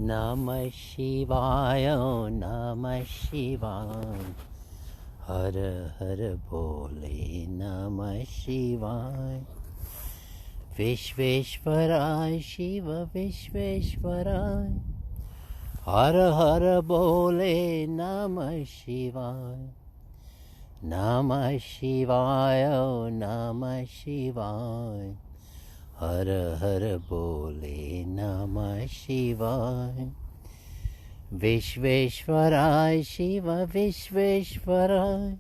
Namah Shivaya, Namah Shivaya. Hara Hara Bole, Namah Shivaya. Vishveshwaray, Shiva Vishveshwaray. Hara Hara Bole, Namah Shivaya. Namah Shivaya, Namah Shivaya. Hara Hara Bole, Namah Shivaya. Vishveshwaray, Shiva Vishveshwaray.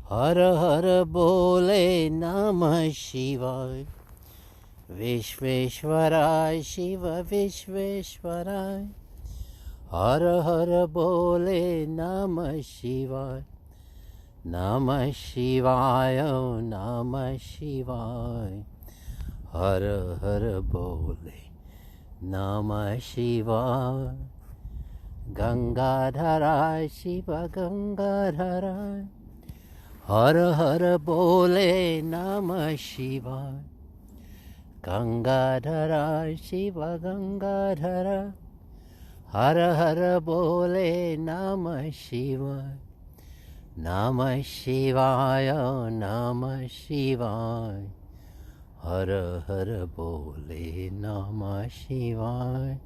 Hara Hara Bole, Namah Shivaya. Vishveshwaray, Shiva Vishveshwaray. Hara Hara Bole, Namah Shivaya. Namah Shivaya, Namah Shivaya. Hara Hara Bole, Namah Shivaya. Gangadharay, Shiva Gangadharay. Hara Hara Bole, Namah Shivaya. Gangadharay, Shiva Gangadharay. Hara Hara Bole, Namah Shivaya. Namah Shivaya, Namah Shivaya. Hara Hara Bole, Namah Shivaya.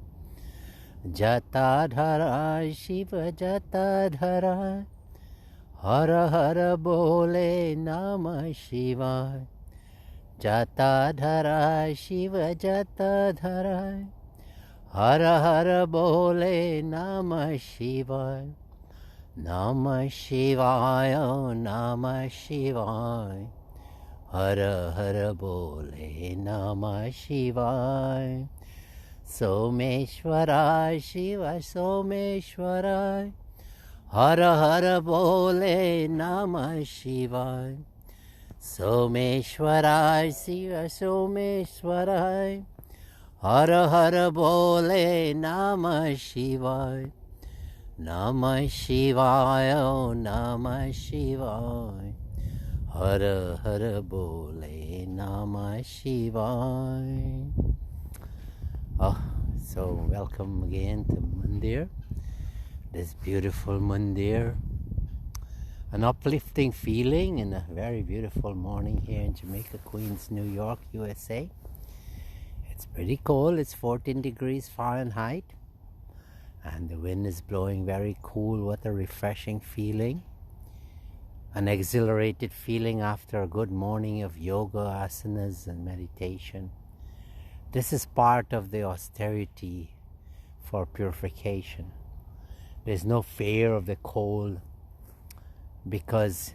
Jatadharay, Shiva Jatadharay. Hara Hara Bole, Namah Shivaya. Jatadharay, Shiva Jatadharay. Hara Hara Bole, Namah Shivaya. Namah Shivaya, Namah Shivaya. Hara Hara Bole, Namah Shivaya. Someshwaray, Shiva Someshwaray. Hara Hara Bole, Namah Shivaya. Someshwaray, Shiva Someshwaray. Hara Hara Bole, Namah Shivaya. Namah Shivaya, Namah Shivaya. Hara Hara Bole, Namah Shivaya. So welcome again to Mandir, this beautiful Mandir. An uplifting feeling and a very beautiful morning here in Jamaica, Queens, New York, USA. It's pretty cold, it's 14 degrees Fahrenheit. And the wind is blowing very cool. What a refreshing feeling. An exhilarated feeling after a good morning of yoga, asanas and meditation. This is part of the austerity for purification. There's no fear of the cold, because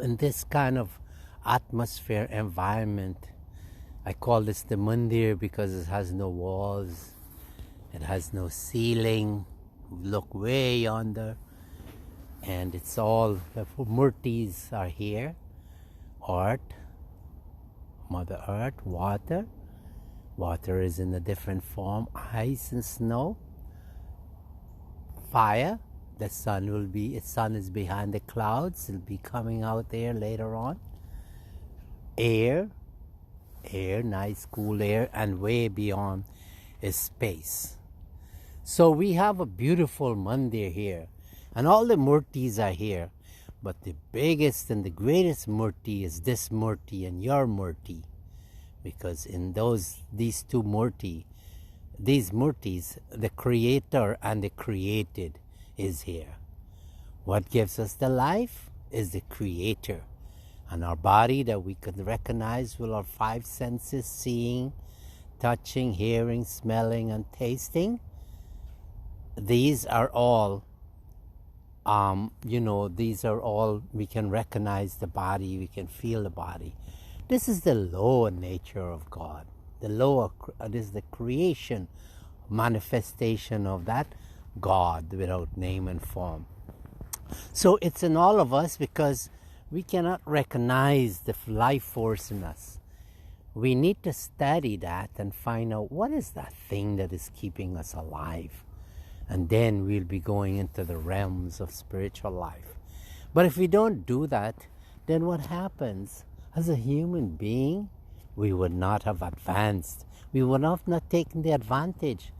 in this kind of atmosphere, environment, I call this the mandir because it has no walls, it has no ceiling. Look way yonder, and it's all, the murtis are here. Earth, Mother Earth, water. Water is in a different form. Ice and snow. Fire. The sun will be, its sun is behind the clouds. It'll be coming out there later on. Air. Air, nice cool air, and way beyond is space. So we have a beautiful mandir here, and all the murtis are here. But the biggest and the greatest murti is this murti and your murti, because in these two murtis, the creator and the created is here. What gives us the life is the creator, and our body that we can recognize with our five senses: seeing, touching, hearing, smelling, and tasting. These are all these are all, we can recognize the body, we can feel the body. This is the lower nature of God. This is the creation, manifestation of that God without name and form. So it's in all of us, because we cannot recognize the life force in us. We need to study that and find out what is that thing that is keeping us alive. And then we'll be going into the realms of spiritual life. But if we don't do that, then what happens? As a human being, we would not have advanced. We would have not taken the advantage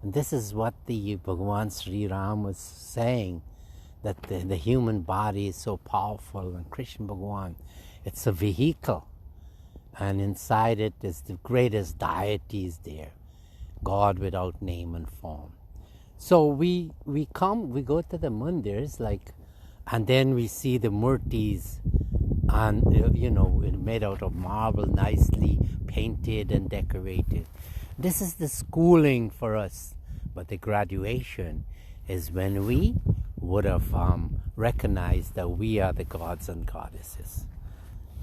And this is what the Bhagavan Sri Ram was saying, that the human body is so powerful, and Krishna Bhagavan, it's a vehicle, and inside it is the greatest deities there, God without name and form. So we go to the mandirs, and then we see the murtis, and made out of marble, nicely painted and decorated. This is the schooling for us, but the graduation is when we would have recognized that we are the gods and goddesses.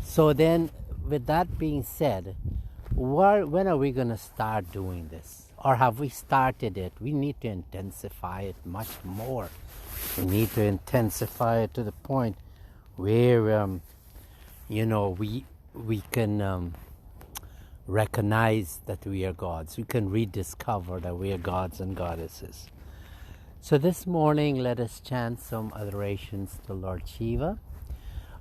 So then, with that being said, when are we going to start doing this? Or have we started it? We need to intensify it much more. We need to intensify it to the point where, we can recognize that we are gods. We can rediscover that we are gods and goddesses. So this morning, let us chant some adorations to Lord Shiva.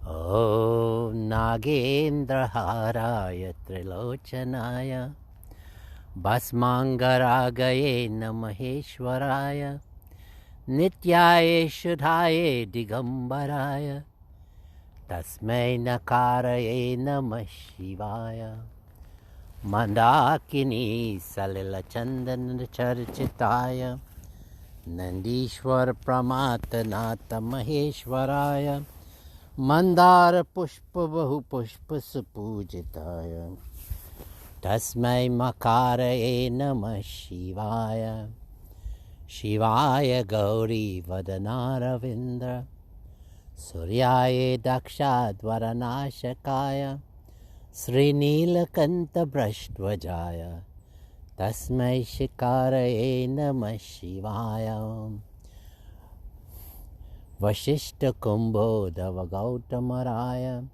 Om Nagendra Haraya Trilochanaya Bhasmangaragaye Namaheshwaraya Nityaye Shuddhaye Digambaraya Tasmai Nakaraye Namah Shivaya Mandakini Salila Chandan Charchitaya Nandishwar Pramatanata Maheshwaraya Mandara Pushpa Bahu Pushpa Supujitaya Tasmai Makaraye Namah Shivaya Shivaya Gauri Vadanaravinda Suryaye Dakshadvaranashakaya Srinilakanta Brashdvajaya Tasmai Shikaraye Namah Shivaya Vashishta Kumbho Davagautamaraya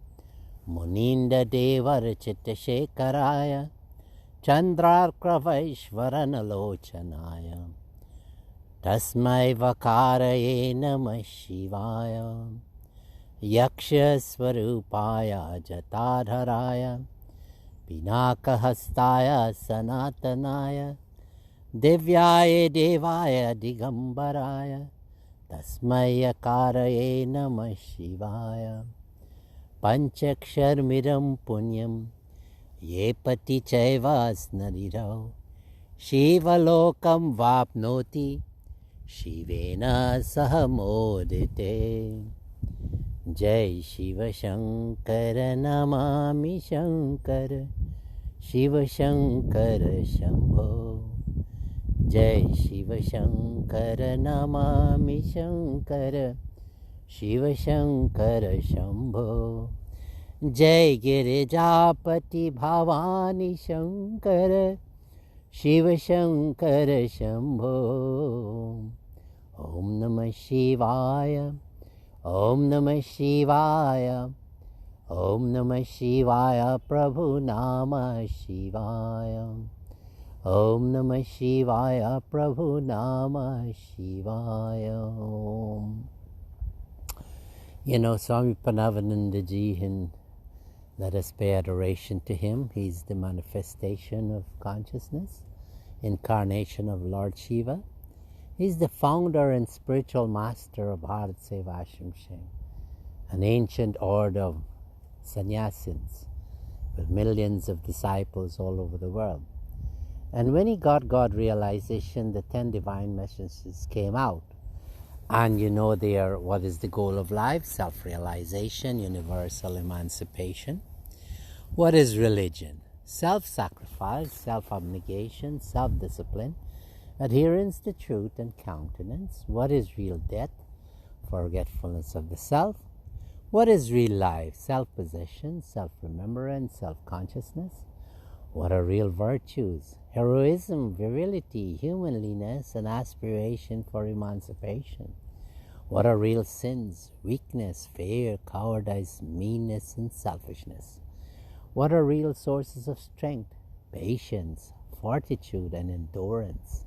Muninda Devar Chittashekaraya Chandrarkra Vaishvaranalochanaya Tasmai Vakaraye Namah Shivaya Yaksha Swarupaya Jatadharaya Pinakahastaya Sanatanaya Divyaya Devaya Digambaraya Tasmai Akaraye Namah Shivaya Panchaksharmiram Punyam Ye Pati Chaivas Narirao Shivalokam Vapnoti Shivena Sahamodite Jai Shiva Shankara Namami Shankara Shiva Shankara Shambho Jai Shiva Shankara Namami Shankara Shiva Shankara Shambho Jai Girijapati Bhavani Shankara Shiva Shankara Shambho Om Namah Shivaya Om Namah Shivaya Om Namah Shivaya Prabhu Namah Shivaya Om Namah Shivaya Prabhu Namah Shivaya. Swami Parameshananda ji, and let us pay adoration to him. He's the manifestation of consciousness, incarnation of Lord Shiva. He's the founder and spiritual master of BHARAT SEVASHRAM, an ancient order of sannyasins with millions of disciples all over the world. And when he got God realization, the 10 divine messages came out. And they are, what is the goal of life? Self-realization, universal emancipation. What is religion? Self-sacrifice, self-abnegation, self-discipline, adherence to truth and countenance. What is real death? Forgetfulness of the self. What is real life? Self-possession, self-remembrance, self-consciousness. What are real virtues? Heroism, virility, humanliness, and aspiration for emancipation. What are real sins? Weakness, fear, cowardice, meanness, and selfishness. What are real sources of strength? Patience, fortitude, and endurance.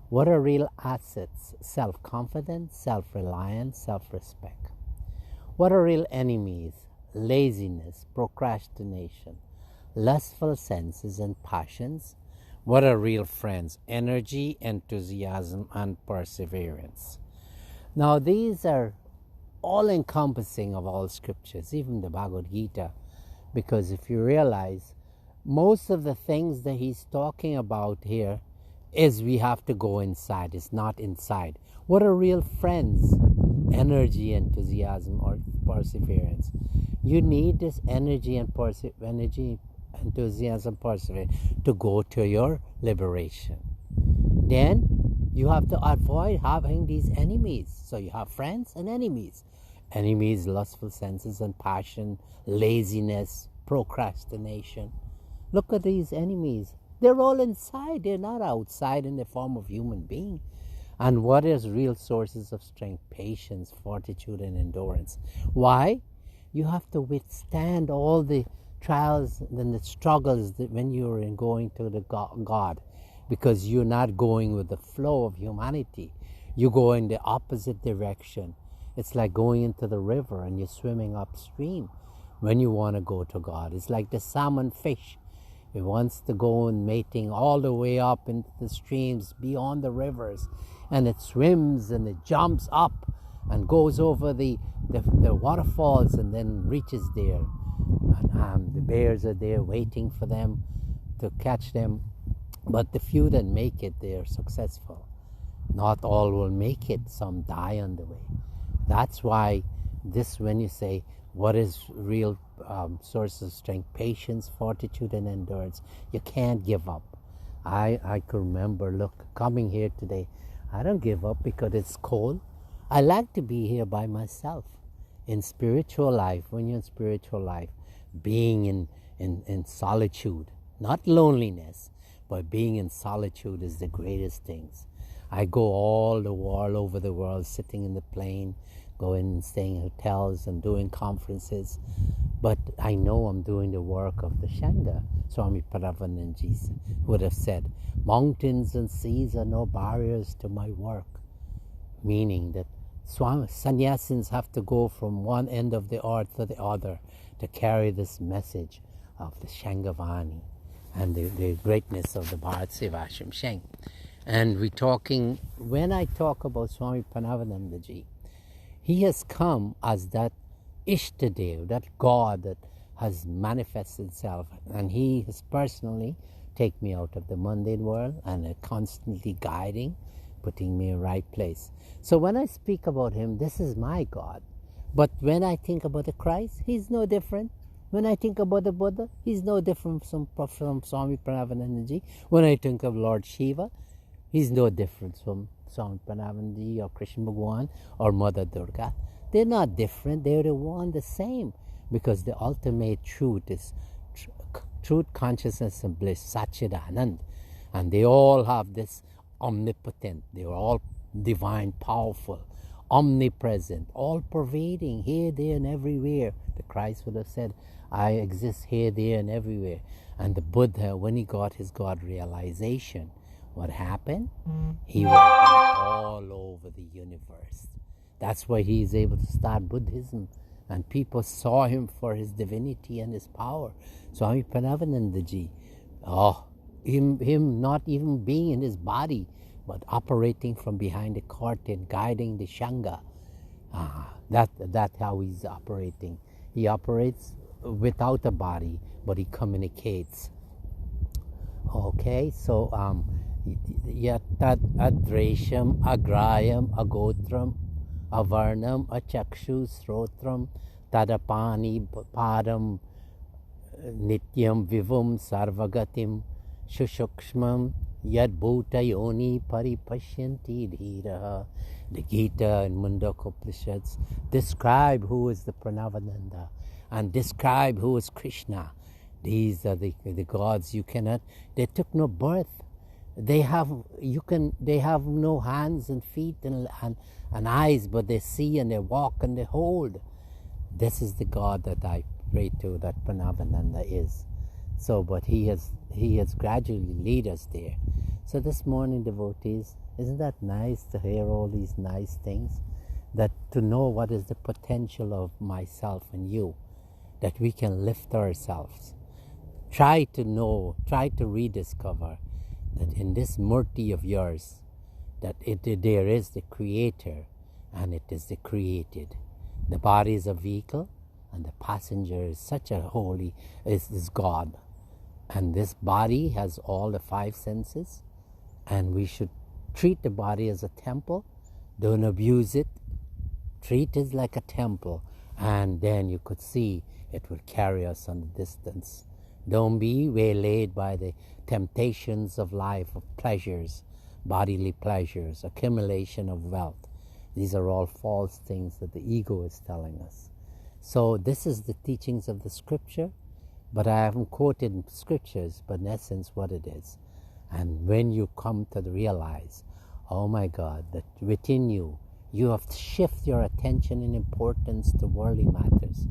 What are real assets? Self-confidence, self-reliance, self-respect. What are real enemies? Laziness, procrastination, lustful senses and passions. What are real friends? Energy, enthusiasm, and perseverance. Now these are all encompassing of all scriptures, even the Bhagavad Gita, because if you realize, most of the things that he's talking about here is we have to go inside. It's not inside. What are real friends? Energy, enthusiasm, or perseverance. You need this energy, enthusiasm, perseverance to go to your liberation. Then you have to avoid having these enemies. So you have friends and enemies. Enemies, lustful senses and passion, laziness, procrastination. Look at these enemies. They're all inside. They're not outside in the form of human being. And what is real sources of strength? Patience, fortitude, and endurance. Why? You have to withstand all the trials and the struggles that when you're going to the God, because you're not going with the flow of humanity. You go in the opposite direction. It's like going into the river and you're swimming upstream when you want to go to God. It's like the salmon fish. It wants to go and mating all the way up into the streams beyond the rivers, and it swims and it jumps up and goes over the waterfalls and then reaches there. And the bears are there waiting for them to catch them. But the few that make it, they are successful. Not all will make it. Some die on the way. That's why this, when you say, what is real source of strength? Patience, fortitude, and endurance. You can't give up. I can remember, look, coming here today, I don't give up because it's cold. I like to be here by myself. In spiritual life, when you're in spiritual life, being in solitude, not loneliness, but being in solitude is the greatest things. I go all over the world, sitting in the plane, going and staying in hotels and doing conferences. But I know I'm doing the work of the Sangha. Swami Parameshananda would have said, mountains and seas are no barriers to my work. Meaning that sannyasins have to go from one end of the earth to the other to carry this message of the Shanghavani and the greatness of the Bharat SEVASHRAM Shang. And when I talk about Swami Parameshananda, he has come as that Ishtadev, that God that has manifested itself, and he has personally taken me out of the mundane world and constantly guiding, putting me in the right place. So when I speak about him, this is my God. But when I think about the Christ, he's no different. When I think about the Buddha, he's no different from Swami Parameshananda. When I think of Lord Shiva, he's no different from Swami Parameshananda or Krishna Bhagwan or Mother Durga. They're not different. They're the one, the same. Because the ultimate truth is truth, consciousness, and bliss, Satchidanand. And they all have this omnipotent. They are all divine, powerful, omnipresent, all pervading, here, there, and everywhere. The Christ would have said, I exist here, there, and everywhere. And the Buddha, when he got his God realization, what happened? He was all over the universe. That's why he is able to start Buddhism. And people saw him for his divinity and his power. Swami Parameshananda, him not even being in his body, but operating from behind the curtain, guiding the Sangha. That's how he's operating. He operates without a body, but he communicates. Okay, so yatat adrasham, agrayam, agotram, avarnam, achakshu, srotram, tadapani, padam, nityam, vivam, sarvagatim, shushukshmam, yad bhuta yoni paripashyanti dhiraha. The Gita and Mundakopanishads describe who is the Pranavananda and describe who is Krishna. These are the gods you cannot. They took no birth. They have no hands and feet and eyes, but they see and they walk and they hold. This is the God that I pray to, that Pranavananda is. So, but he has gradually lead us there. So this morning, devotees, isn't that nice to hear all these nice things? That to know what is the potential of myself and you, that we can lift ourselves. Try to know, try to rediscover. that in this murti of yours, that there is the creator and it is the created. The body is a vehicle and the passenger is such a holy, is God. And this body has all the five senses, and we should treat the body as a temple. Don't abuse it. Treat it like a temple, and then you could see it would carry us on the distance. Don't be waylaid by the temptations of life, of pleasures, bodily pleasures, accumulation of wealth. These are all false things that the ego is telling us. So this is the teachings of the scripture, but I haven't quoted scriptures, but in essence what it is. And when you come to realize, oh my God, that within you, you have to shift your attention and importance to worldly matters.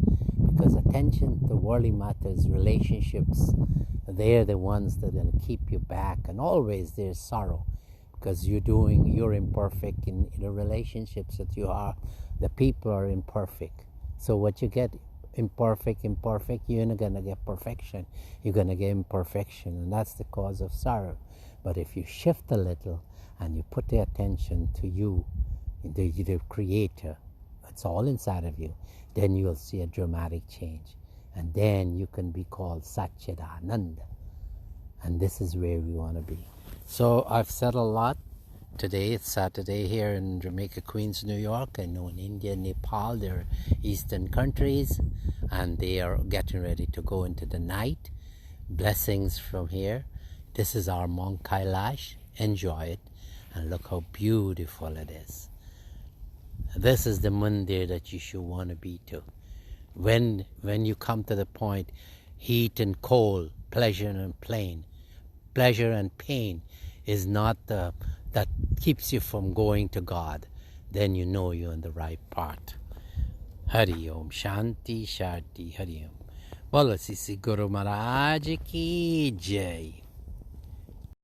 Because attention to worldly matters, relationships, they're the ones that are going to keep you back. And always there's sorrow. Because you're imperfect in the relationships that you are. The people are imperfect. So what you get, imperfect, you're not going to get perfection. You're going to get imperfection. And that's the cause of sorrow. But if you shift a little and you put the attention to you, the creator, it's all inside of you, then you'll see a dramatic change. And then you can be called Satchidananda. And this is where we want to be. So I've said a lot today. It's Saturday here in Jamaica, Queens, New York. I know in India, Nepal, they're eastern countries, and they are getting ready to go into the night. Blessings from here. This is our Mount Kailash. Enjoy it, and look how beautiful it is. This is the mandir that you should want to be to. When you come to the point, heat and cold, pleasure and pain, is not that keeps you from going to God, then you know you're on the right path. Hari Om, Shanti, Shanti, Hari Om. Bolo Sisi Guru Maharaj ki Jai.